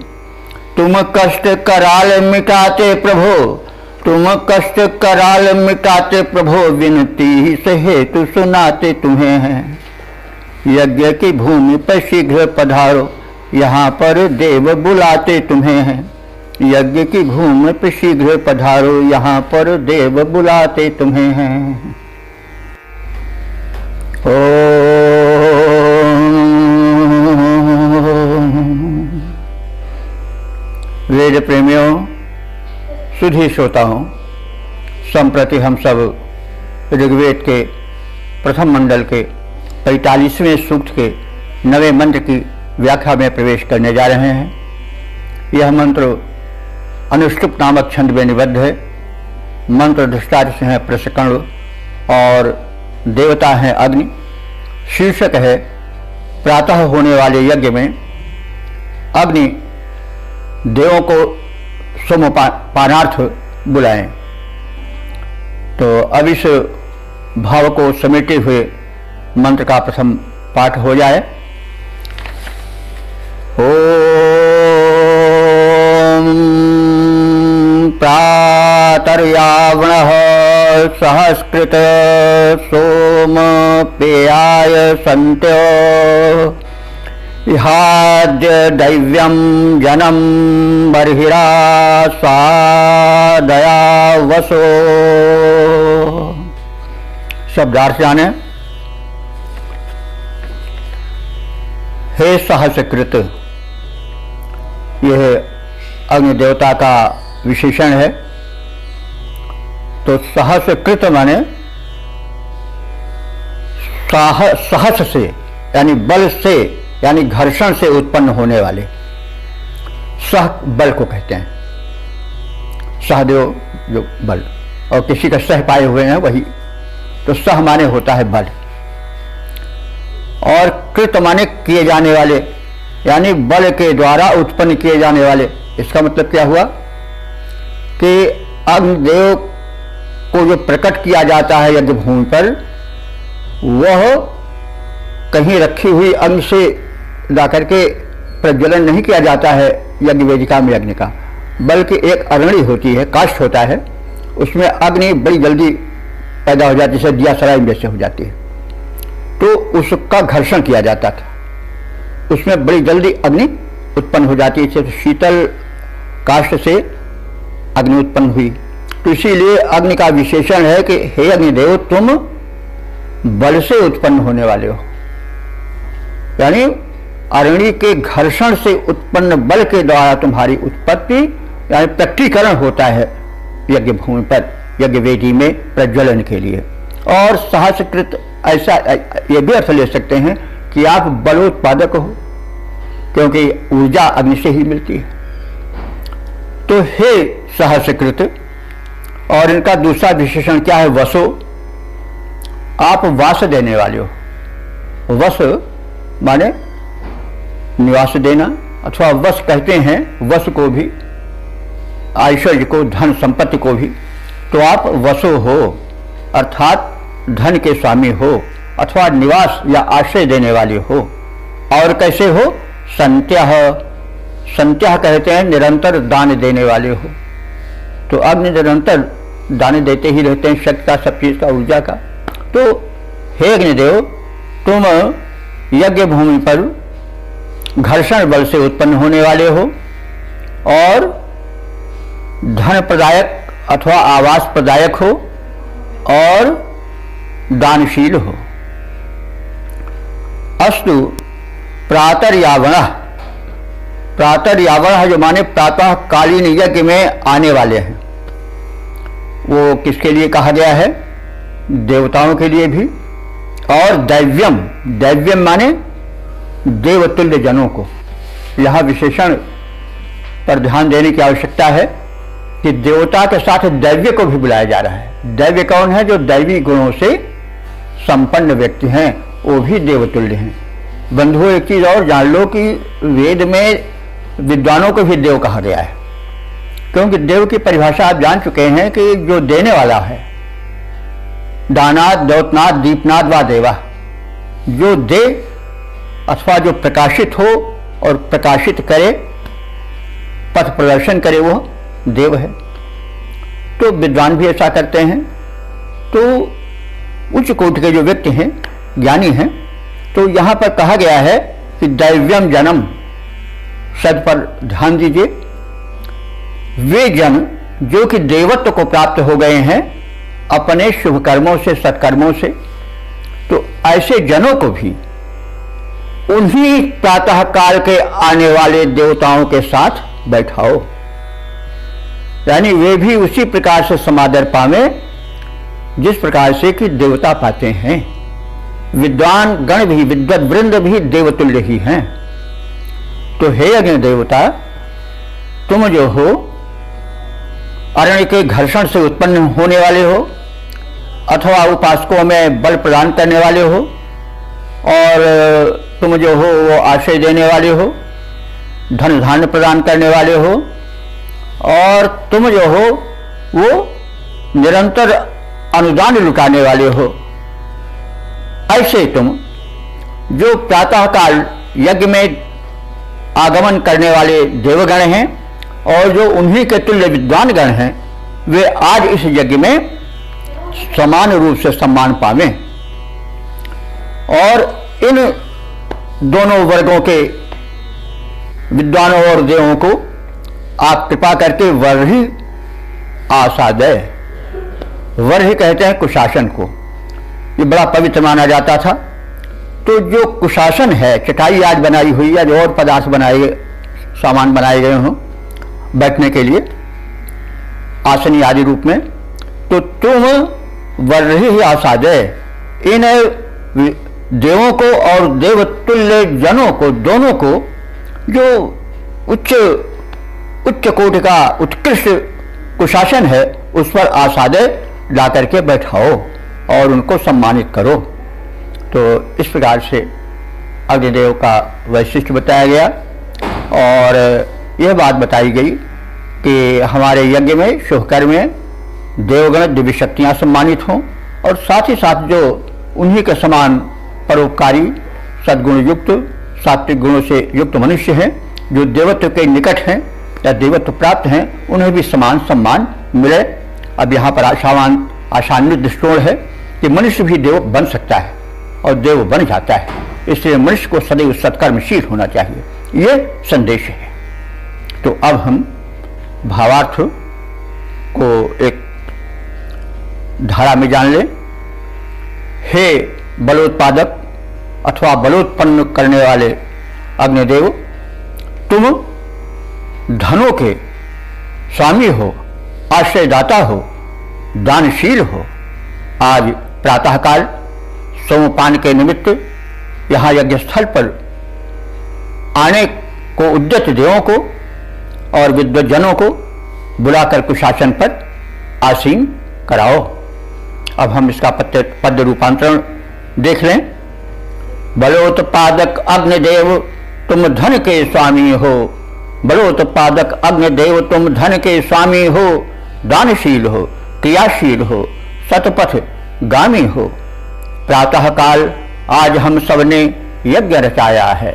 तुम कष्ट कराल मिटाते प्रभो, तुम कष्ट कराल मिटाते प्रभो, विनती से हेतु सुनाते तुम्हें हैं। यज्ञ की भूमि पर शीघ्र पधारो, यहाँ पर देव बुलाते तुम्हें हैं। यज्ञ की भूमि पर शीघ्र पधारो, यहाँ पर देव बुलाते तुम्हें हैं। वेद प्रेमियों, सुधी श्रोताओं, संप्रति हम सब ऋग्वेद के प्रथम मंडल के 45वें सूक्त के 9वें मंत्र की व्याख्या में प्रवेश करने जा रहे हैं। यह मंत्र अनुष्टुप नामक छंद में निबद्ध है। मंत्र दृष्टार्थ से है प्रशकर्ण और देवता है अग्नि। शीर्षक है प्रातः होने वाले यज्ञ में अग्नि देवों को सोमपानार्थ बुलाएं। तो अब इस भाव को समेटे हुए मंत्र का प्रथम पाठ हो जाए। ओम प्रातर्यावणः सहस्कृत सोम पेयाय सन्त्यो इहाद्य दैव्यं जनम बर्हिरा सादया वसो। शब्दार्थ जाने। हे सहस्रकृत, यह अग्नि देवता का विशेषण है। तो सहस्रकृत माने सहस से यानी बल से यानी घर्षण से उत्पन्न होने वाले, सह बल को कहते हैं। सहदेव जो बल और किसी का सह पाए हुए हैं वही, तो सह माने होता है बल और कृत माने किए जाने वाले यानी बल के द्वारा उत्पन्न किए जाने वाले। इसका मतलब क्या हुआ कि अग्निदेव को जो प्रकट किया जाता है यज्ञ भूमि पर, वह कहीं रखी हुई अग्नि से जाकर के प्रज्वलन नहीं किया जाता है यज्ञ वेदिका में अग्नि का, बल्कि एक अरणी होती है, काष्ठ होता है, उसमें अग्नि बड़ी जल्दी पैदा हो जाती है, जैसे दिया सराय में जैसे हो जाती है। तो उसका घर्षण किया जाता था, उसमें बड़ी जल्दी अग्नि उत्पन्न हो जाती है। शीतल काष्ठ से अग्नि उत्पन्न हुई। तो इसीलिए अग्नि का विशेषण है कि हे अग्निदेव, तुम बल से उत्पन्न होने वाले हो, यानी अरणी के घर्षण से उत्पन्न बल के द्वारा तुम्हारी उत्पत्ति यानी प्रकटीकरण होता है यज्ञ भूमि पर, यज्ञ वेदी में प्रज्वलन के लिए। और सहस्रकृत ऐसा ये भी अर्थ ले सकते हैं कि आप बलोत्पादक हो, क्योंकि ऊर्जा अग्नि से ही मिलती है। तो हे सहस्रकृत, और इनका दूसरा विशेषण क्या है? वसो, आप वास देने वाले हो। वस माने निवास देना, अथवा वस कहते हैं वस को भी, ऐश्वर्य को, धन संपत्ति को भी। तो आप वसो हो, अर्थात धन के स्वामी हो, अथवा निवास या आश्रय देने वाले हो। और कैसे हो? संत्यः, संत्यः कहते हैं निरंतर दान देने वाले हो। तो अग्नि निरंतर दान देते ही रहते हैं, शक्ति का, सब चीज का, ऊर्जा का। तो हे अग्निदेव, तुम यज्ञ भूमि पर घर्षण बल से उत्पन्न होने वाले हो और धन प्रदायक अथवा आवास प्रदायक हो और दानशील हो। अस्तु प्रातर्यावणः, प्रातर्यावणः जो माने प्रातः कालीन यज्ञ में आने वाले हैं। वो किसके लिए कहा गया है? देवताओं के लिए भी। और दैव्यम, दैव्यम माने देवतुल्य जनों को, यहाँ विशेषण पर ध्यान देने की आवश्यकता है कि देवता के साथ दैव्य को भी बुलाया जा रहा है। दैव्य कौन है? जो दैवी गुणों से संपन्न व्यक्ति हैं, वो भी देवतुल्य हैं। बंधुओं, एक चीज और जान लो कि वेद में विद्वानों को भी देव कहा गया है, क्योंकि देव की परिभाषा आप जान चुके हैं कि जो देने वाला है, दानाद, द्योतनाथ, दीपनाथ व देवा, जो दे अथवा जो प्रकाशित हो और प्रकाशित करे, पथ प्रदर्शन करे, वह देव है। तो विद्वान भी ऐसा करते हैं। तो उच्च कोटि के जो व्यक्ति हैं, ज्ञानी हैं, तो यहां पर कहा गया है कि दैव्यम जन्म, शब्द पर ध्यान दीजिए। वे जन जो कि देवत्व को प्राप्त हो गए हैं अपने शुभ कर्मों से, सत्कर्मों से, तो ऐसे जनों को भी उन्हीं प्रातः काल के आने वाले देवताओं के साथ बैठाओ, यानी वे भी उसी प्रकार से समादर पावे जिस प्रकार से कि देवता पाते हैं। विद्वान गण भी, विद्वत वृंद भी देवतुल्य ही हैं। तो हे अग्नि देवता, तुम जो हो अरण्य के घर्षण से उत्पन्न होने वाले हो, अथवा उपासकों में बल प्रदान करने वाले हो, और तुम जो हो वो आश्रय देने वाले हो, धन धान्य प्रदान करने वाले हो, और तुम जो हो वो निरंतर अनुदान लुटाने वाले हो। ऐसे तुम जो प्रातःकाल यज्ञ में आगमन करने वाले देवगण हैं और जो उन्हीं के तुल्य विद्वान गण हैं, वे आज इस यज्ञ में समान रूप से सम्मान पावें। और इन दोनों वर्गों के विद्वानों और देवों को आप कृपा करके वर्हि आसादय, वर्हि कहते हैं कुशासन को, ये बड़ा पवित्र माना जाता था। तो जो कुशासन है, चटाई आज बनाई हुई या जो और पदार्थ बनाए, सामान बनाए गए हों बैठने के लिए, आसनी आदि रूप में, तो तुम वर्हि आसादय, इन देवों को और देवतुल्य जनों को, दोनों को, जो उच्च कोटि का उत्कृष्ट कुशासन है, उस पर आसादय ला करके बैठाओ और उनको सम्मानित करो। तो इस प्रकार से अग्निदेव का वैशिष्ट्य बताया गया और यह बात बताई गई कि हमारे यज्ञ में, शुभ कर्म में देवगण दिव्य शक्तियाँ सम्मानित हों, और साथ ही साथ जो उन्हीं के समान परोपकारी, सद्गुण युक्त, सात्विक गुणों से युक्त मनुष्य हैं, जो देवत्व के निकट हैं या देवत्व प्राप्त हैं, उन्हें भी समान सम्मान मिले। अब यहाँ पर आशान्वित दृष्टिकोण है कि मनुष्य भी देव बन सकता है और देव बन जाता है, इसलिए मनुष्य को सदैव सत्कर्मशील होना चाहिए, ये संदेश है। तो अब हम भावार्थ को एक धारा में जान लें। हे बलोत्पादक अथवा बलोत्पन्न करने वाले अग्निदेव, तुम धनों के स्वामी हो, आश्रयदाता हो, दानशील हो। आज प्रातःकाल सोमपान के निमित्त यहाँ यज्ञ स्थल पर आने को उद्यत देवों को और विद्वज्जनों को बुलाकर कुशासन पर आसीन कराओ। अब हम इसका पद्य रूपांतरण देख लें। बलोत्पादक अग्निदेव तुम धन के स्वामी हो, बलोत्पादक अग्निदेव तुम धन के स्वामी हो, दानशील हो, क्रियाशील हो, सतपथ गामी हो। प्रातःकाल आज हम सबने यज्ञ रचाया है,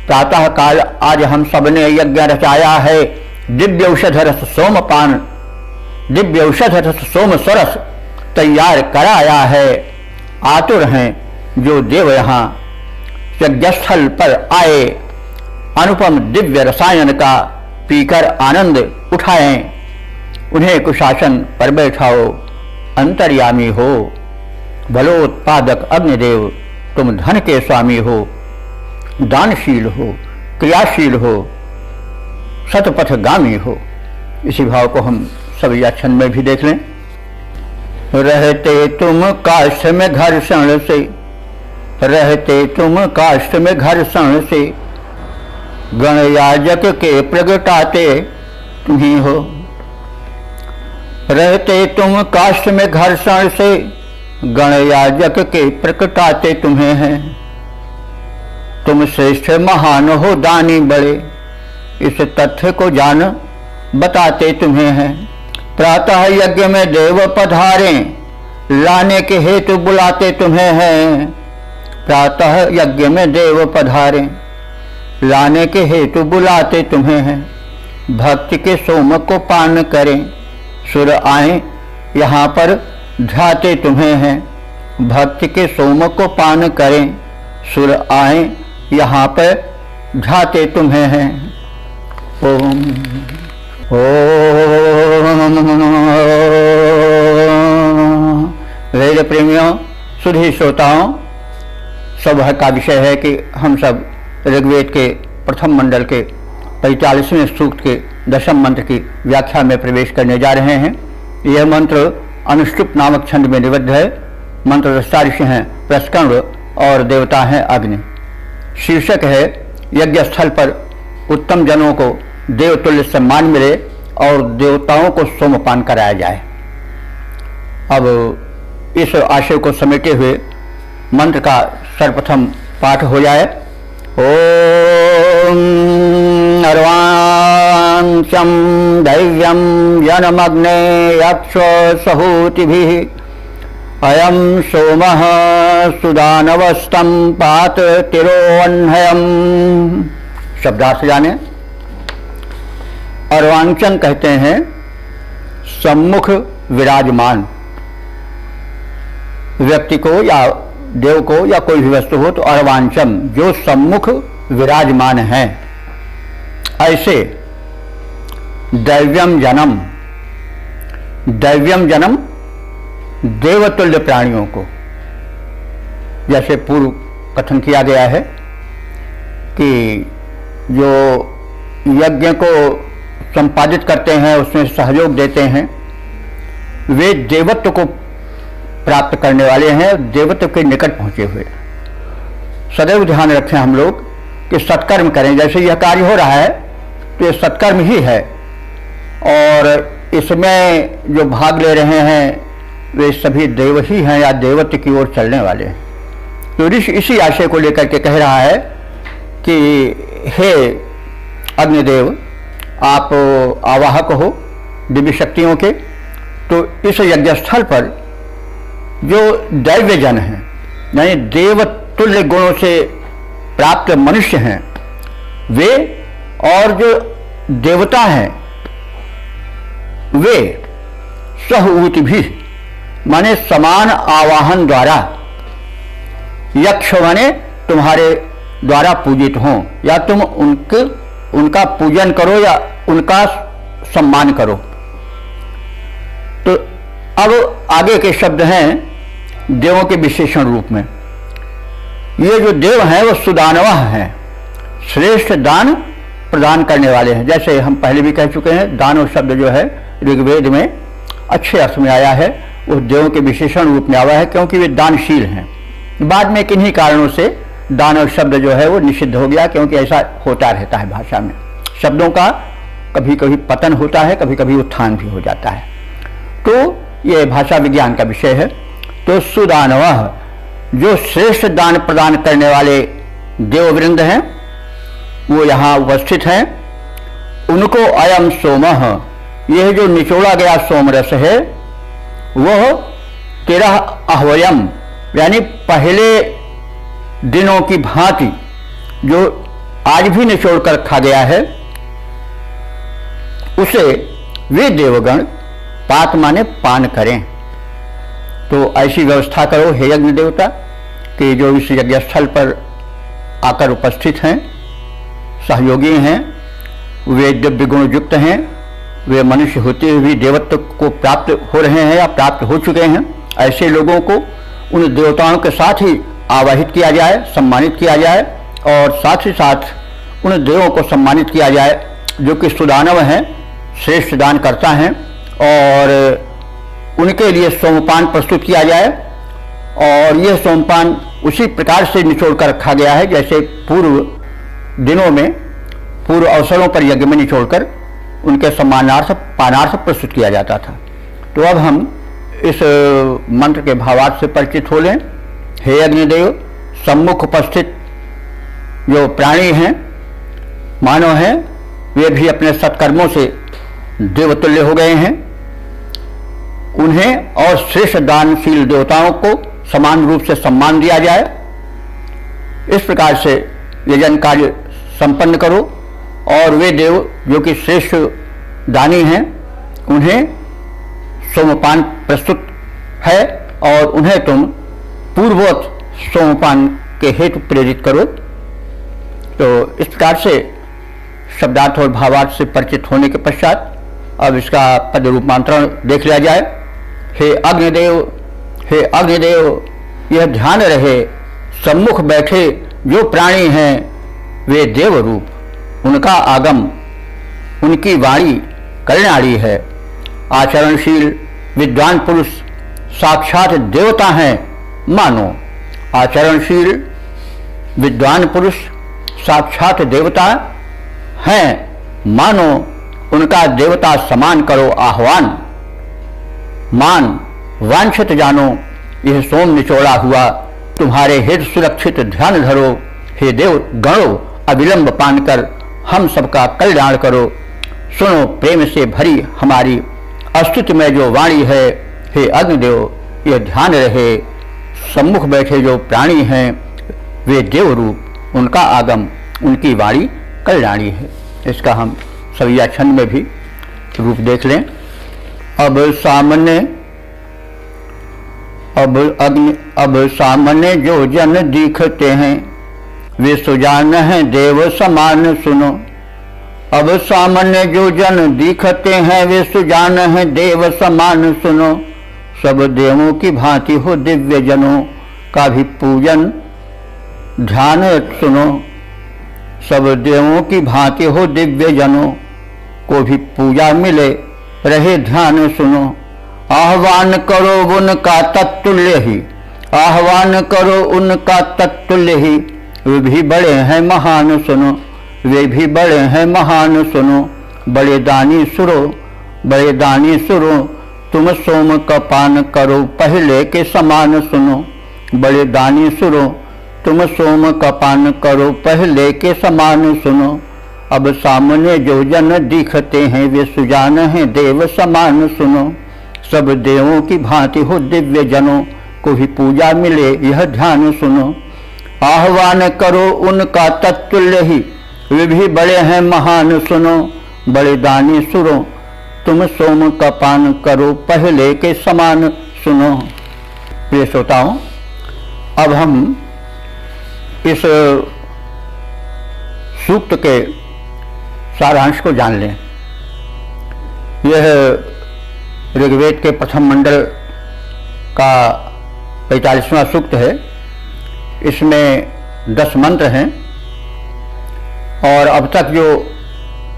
प्रातःकाल आज हम सबने यज्ञ रचाया है। दिव्य औषध रस सोमपान, दिव्य औषध रस सोम सरस तैयार कराया है। आतुर हैं जो देव यहाँ यज्ञस्थल पर आए, अनुपम दिव्य रसायन का पीकर आनंद उठाएं। उन्हें कुशासन पर बैठाओ, अंतर्यामी हो। बलोत्पादक अग्निदेव तुम धन के स्वामी हो, दानशील हो, क्रियाशील हो, शतपथगामी हो। इसी भाव को हम सविया छंद में भी देख लें। रहते तुम काष्ठ में घर्षण से, रहते तुम काष्ठ में घर्षण से, गणयाजक के प्रगटाते तुम ही हो। रहते तुम काष्ठ में घर्षण से, गणयाजक के प्रकटाते तुम्हें हैं। तुम श्रेष्ठ महान हो दानी बड़े, इस तथ्य को जान बताते तुम्हें हैं। प्रातः यज्ञ में देव पधारे, लाने के हेतु बुलाते तुम्हें हैं। प्रातः यज्ञ में देव पधारे, लाने के हेतु बुलाते तुम्हें हैं। भक्ति के सोम को पान करें, सुर आए यहाँ पर ध्याते तुम्हें हैं। भक्ति के सोम को पान करें, सुर आए यहाँ पर ध्याते तुम्हें हैं। ओम ओम। वेद प्रेमियों, सुधी श्रोताओं, सौभाग्य का विषय है कि हम सब ऋग्वेद के प्रथम मंडल के 45वें सूक्त के दशम मंत्र की व्याख्या में प्रवेश करने जा रहे हैं। यह मंत्र अनुष्टुप नामक छंद में निबद्ध है। मंत्र दृष्टा ऋषि हैं प्रस्कंड और देवता हैं अग्नि। शीर्षक है यज्ञ स्थल पर उत्तम जनों को देवतुल्य सम्मान मिले और देवताओं को सोमपान कराया जाए। अब इस आशय को समेटे हुए मंत्र का सर्वप्रथम पाठ हो जाए। ओम अर्वांचम दैव्यम जनमग्ने यक्ष सहूतिभिः अयम सोमः सुदानवस्तं पात तिरोऽह्नयम्। शब्दार्थ जाने। अर्वांचन कहते हैं सम्मुख विराजमान व्यक्ति को या देव को या कोई भी वस्तु हो तो अर्वांचम जो सम्मुख विराजमान है। ऐसे दैव्यम जन्म, दैव्यम जन्म देवतुल्य प्राणियों को, जैसे पूर्व कथन किया गया है कि जो यज्ञ को संपादित करते हैं, उसमें सहयोग देते हैं, वे देवत्व को प्राप्त करने वाले हैं, देवत्व के निकट पहुंचे हुए। सदैव ध्यान रखें हम लोग कि सत्कर्म करें। जैसे यह कार्य हो रहा है तो ये सत्कर्म ही है और इसमें जो भाग ले रहे हैं वे सभी देव ही हैं या देवत्व की ओर चलने वाले हैं। तो ऋषि इसी आशय को लेकर के कह रहा है कि हे अग्निदेव, आप आवाहक हो दिव्य शक्तियों के, तो इस यज्ञस्थल पर जो दैव्य जन हैं यानी देवतुल्य गुणों से प्राप्त मनुष्य हैं वे, और जो देवता हैं वे सहूति भी माने समान आवाहन द्वारा, यक्ष माने तुम्हारे द्वारा पूजित हों या तुम उनका पूजन करो या उनका सम्मान करो। तो अब आगे के शब्द हैं देवों के विशेषण रूप में। ये जो देव हैं वो सुदानवः हैं, श्रेष्ठ दान प्रदान करने वाले हैं। जैसे हम पहले भी कह चुके हैं, दानव शब्द जो है ऋग्वेद में अच्छे अर्थ में आया है, उस देवों के विशेषण रूप में आया है क्योंकि वे दानशील हैं। बाद में किन्हीं कारणों से दानव शब्द जो है वो निषिद्ध हो गया, क्योंकि ऐसा होता रहता है भाषा में, शब्दों का कभी कभी पतन होता है, कभी कभी उत्थान भी हो जाता है। तो ये भाषा विज्ञान का विषय है। तो सुदानवः जो श्रेष्ठ दान प्रदान करने वाले देववृंद हैं वो यहाँ उपस्थित हैं। उनको अयम सोमः, यह जो निचोड़ा गया सोमरस है वह 13 अह्वयम यानी पहले दिनों की भांति जो आज भी निचोड़ कर रखा गया है, उसे वे देवगण पात माने पान करें। तो ऐसी व्यवस्था करो हे यज्ञ देवता कि जो इस यज्ञ स्थल पर आकर उपस्थित हैं, सहयोगी हैं, वे दिव्य गुण युक्त हैं, वे मनुष्य होते हुए भी देवत्व को प्राप्त हो रहे हैं या प्राप्त हो चुके हैं। ऐसे लोगों को उन देवताओं के साथ ही आवाहित किया जाए, सम्मानित किया जाए और साथ ही साथ उन देवों को सम्मानित किया जाए जो कि सुदानव हैं, श्रेष्ठ दान करता हैं, और उनके लिए सोमपान प्रस्तुत किया जाए। और यह सोमपान उसी प्रकार से निचोड़ कर रखा गया है जैसे पूर्व दिनों में पूर्व अवसरों पर यज्ञ में निचोड़कर उनके सम्मानार्थ पानार्थ प्रस्तुत किया जाता था। तो अब हम इस मंत्र के भावार्थ से परिचित हो लें। हे अग्निदेव, सम्मुख उपस्थित जो प्राणी हैं, मानव हैं, वे भी अपने सत्कर्मों से देवतुल्य हो गए हैं। उन्हें और श्रेष्ठ दानशील देवताओं को समान रूप से सम्मान दिया जाए। इस प्रकार से यजन कार्य संपन्न करो और वे देव जो कि श्रेष्ठ दानी हैं, उन्हें सोमपान प्रस्तुत है और उन्हें तुम पूर्ववत सोमपान के हेतु प्रेरित करो। तो इस प्रकार से शब्दार्थ और भावार्थ से परिचित होने के पश्चात अब इसका पद रूपांतरण देख लिया जाए। हे अग्निदेव, हे अग्निदेव, यह ध्यान रहे सम्मुख बैठे जो प्राणी हैं वे देव रूप, उनका आगम, उनकी वाणी कल्याणी है। आचरणशील विद्वान पुरुष साक्षात देवता हैं मानो। आचरणशील विद्वान पुरुष साक्षात देवता हैं मानो, उनका देवता समान करो आह्वान। मान वांछित जानो यह सोम निचोड़ा हुआ, तुम्हारे हित सुरक्षित ध्यान धरो। हे देव गणों, अविलंब पान कर हम सबका कल्याण करो। सुनो प्रेम से भरी हमारी अस्तित्व में जो वाणी है। हे अग्निदेव, यह ध्यान रहे सम्मुख बैठे जो प्राणी हैं वे देव रूप, उनका आगम, उनकी वाणी कल्याणी है। इसका हम सविया छंद में भी रूप देख लें। अब सामने जो जन दिखते हैं वे सुजान हैं देव समान सुनो। अब सामने जो जन दिखते हैं वे सुजान हैं देव समान सुनो। सब देवों की भांति हो दिव्य जनों का भी पूजन ध्यान सुनो। सब देवों की भांति हो दिव्य जनों को भी पूजा मिले रहे ध्यान सुनो। आह्वान करो उनका तत्तुल्य ही, आह्वान करो उनका तत्तुल्य ही। वे भी बड़े हैं महान सुनो, वे भी बड़े हैं महान सुनो। बड़े दानी सुरो, बड़े दानी सुरो, तुम सोम का पान करो पहले के समान सुनो। बड़े दानी सुरो, तुम सोम का पान करो पहले के समान सुनो। अब सामने जो जन दिखते हैं वे सुजान हैं देव समान सुनो। सब देवों की भांति हो दिव्य जनों को भी पूजा मिले यह ध्यान सुनो। आह्वान करो उनका तत्तुल्य ही, वे भी बड़े हैं महान सुनो। बड़े दानी सुरो, तुम सोम का पान करो पहले के समान सुनो। प्रिय श्रोताओं, अब हम इस सूक्त के सारांश को जान लें। यह ऋग्वेद के प्रथम मंडल का 45वां सूक्त है। इसमें 10 मंत्र हैं और अब तक जो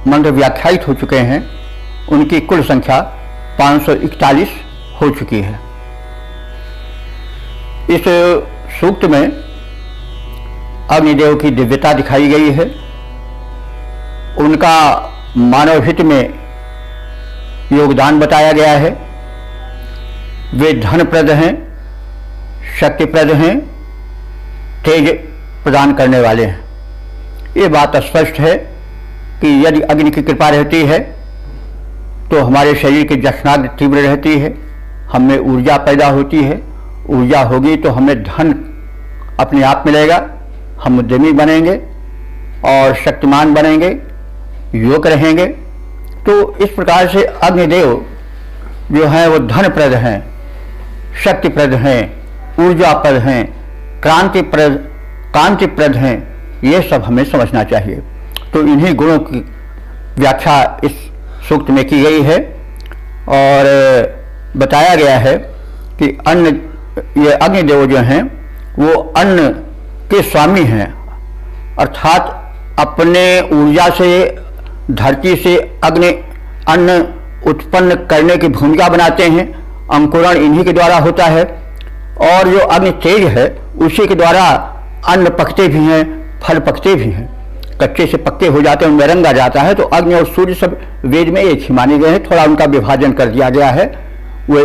मंत्र व्याख्यायित हो चुके हैं उनकी कुल संख्या 541 हो चुकी है। इस सूक्त में अग्निदेव की दिव्यता दिखाई गई है। उनका मानव हित में योगदान बताया गया है। वे धनप्रद हैं, शक्तिप्रद हैं, तेज प्रदान करने वाले हैं। ये बात स्पष्ट है कि यदि अग्नि की कृपा रहती है तो हमारे शरीर की जठराग्नि तीव्र रहती है, हमें ऊर्जा पैदा होती है। ऊर्जा होगी तो हमें धन अपने आप मिलेगा, हम उद्यमी बनेंगे और शक्तिमान बनेंगे, युवक रहेंगे। तो इस प्रकार से अग्निदेव जो हैं वो धनप्रद हैं, शक्तिप्रद हैं, ऊर्जाप्रद हैं, कांतिप्रद हैं। ये सब हमें समझना चाहिए। तो इन्हीं गुणों की व्याख्या इस सूक्त में की गई है और बताया गया है कि ये अग्निदेव जो हैं वो अन्न के स्वामी हैं, अर्थात अपने ऊर्जा से धरती से अन्न उत्पन्न करने की भूमिका बनाते हैं। अंकुरण इन्हीं के द्वारा होता है और जो अग्नि तेज है उसी के द्वारा अन्न पकते भी हैं, फल पकते भी हैं। कच्चे से पक्के हो जाते हैं, उनमें रंग आ जाता है, तो अग्नि और सूर्य सब वेद में एक ही माने गए हैं। थोड़ा उनका विभाजन कर दिया गया है, वे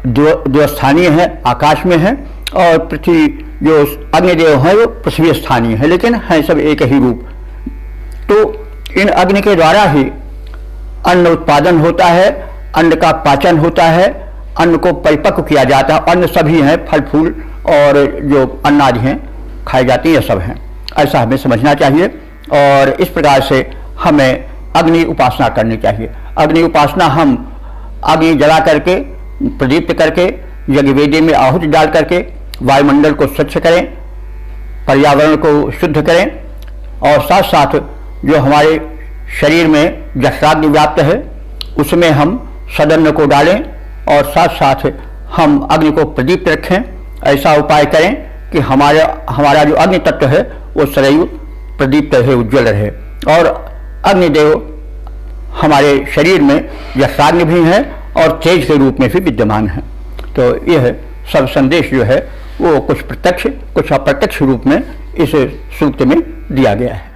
दो स्थानीय है, आकाश में है, और पृथ्वी जो अग्निदेव है वो पृथ्वी स्थानीय है, लेकिन है सब एक ही रूप। तो इन अग्नि के द्वारा ही अन्न उत्पादन होता है, अन्न का पाचन होता है, अन्न को परिपक्व किया जाता है। अन्न सभी हैं, फल फूल और जो अन्नादि हैं खाई जाती हैं, ये सब हैं, ऐसा हमें समझना चाहिए। और इस प्रकार से हमें अग्नि उपासना करनी चाहिए। अग्नि उपासना हम अग्नि जला करके, प्रदीप्त करके, यज्ञवेदी में आहुति डाल करके वायुमंडल को स्वच्छ करें, पर्यावरण को शुद्ध करें, और साथ साथ जो हमारे शरीर में जठराग्नि व्याप्त है उसमें हम सदन्न को डालें, और साथ साथ हम अग्नि को प्रदीप्त रखें। ऐसा उपाय करें कि हमारा जो अग्नि तत्व है वो सदैव प्रदीप्त रहे, उज्ज्वल रहे। और अग्निदेव हमारे शरीर में जठराग्नि भी है और तेज के रूप में भी विद्यमान है। तो यह सब संदेश जो है वो कुछ प्रत्यक्ष कुछ अप्रत्यक्ष रूप में इस सूक्त में दिया गया है।